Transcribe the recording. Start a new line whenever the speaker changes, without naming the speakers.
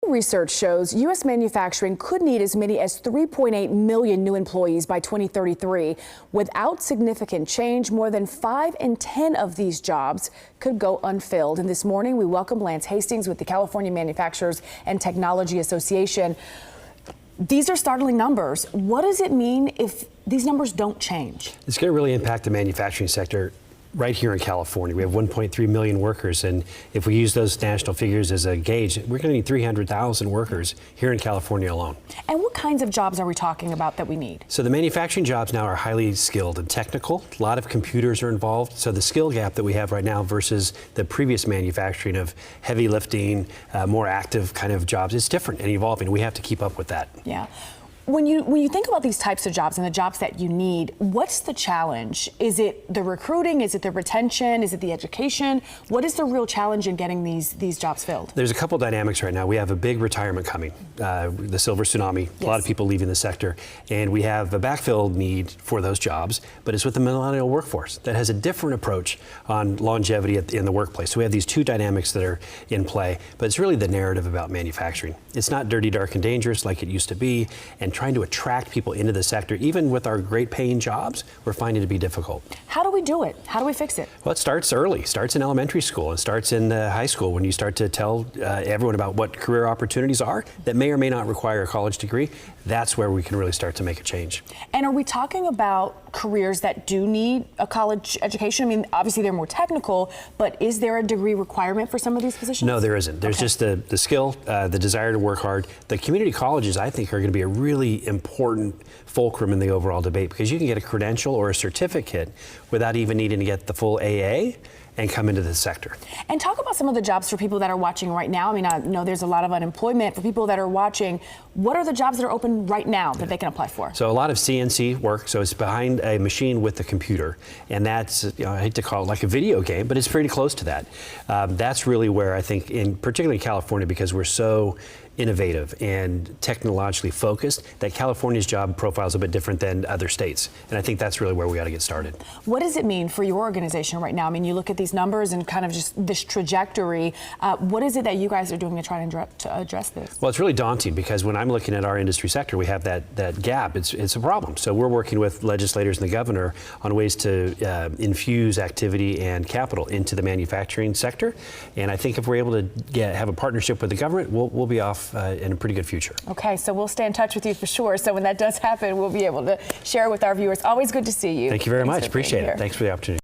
Research shows U.S. manufacturing could need as many as 3.8 million new employees by 2033. Without significant change, more than 5 in 10 of these jobs could go unfilled. And this morning, we welcome Lance Hastings with the California Manufacturers and Technology Association. These are startling numbers. What does it mean if these numbers don't change?
It's going to really impact the manufacturing sector. Right here in California, we have 1.3 million workers, and if we use those national figures as a gauge, we're going to need 300,000 workers here in California alone.
And what kinds of jobs are we talking about that we need?
So the manufacturing jobs now are highly skilled and technical. A lot of computers are involved. So the skill gap that we have right now versus the previous manufacturing of heavy lifting, more active kind of jobs, it's different and evolving. We have to keep up with that.
Yeah. When you think about these types of jobs and the jobs that you need, what's the challenge? Is it the recruiting? Is it the retention? Is it the education? What is the real challenge in getting these jobs filled?
There's a couple dynamics right now. We have a big retirement coming, the silver tsunami,
yes.
A lot of people leaving the sector, and we have a backfill need for those jobs, but it's with the millennial workforce that has a different approach on longevity in the workplace. So we have these two dynamics that are in play, but it's really the narrative about manufacturing. It's not dirty, dark, and dangerous like it used to be, and trying to attract people into the sector, even with our great paying jobs, we're finding it to be difficult.
How do we do it? How do we fix it?
Well, it starts early. It starts in elementary school. It starts in high school when you start to tell everyone about what career opportunities are that may or may not require a college degree. That's where we can really start to make a change.
And are we talking about careers that do need a college education? I mean, obviously they're more technical, but is there a degree requirement for some of these positions?
No, there isn't. There's just the skill, the desire to work hard. The community colleges, I think, are going to be a really important fulcrum in the overall debate because you can get a credential or a certificate without even needing to get the full AA and come into the sector.
And talk about some of the jobs for people that are watching right now. I mean, I know there's a lot of unemployment. For people that are watching, what are the jobs that are open right now that they can apply for?
So a lot of CNC work, so it's behind a machine with the computer, and that's, I hate to call it like a video game, but it's pretty close to that. That's really where I think, particularly in California, because we're so innovative and technologically focused, that California's job profile is a bit different than other states. And I think that's really where we got to get started.
What does it mean for your organization right now? I mean, you look at these numbers and kind of just this trajectory. What is it that you guys are doing to try to address this?
Well, it's really daunting because when I'm looking at our industry sector, we have that gap. It's a problem. So we're working with legislators and the governor on ways to infuse activity and capital into the manufacturing sector. And I think if we're able to have a partnership with the government, we'll be off in a pretty good future.
Okay, so we'll stay in touch with you for sure. So when that does happen, we'll be able to share with our viewers. Always good to see you.
Thank you very much. Appreciate it. Thanks for the opportunity.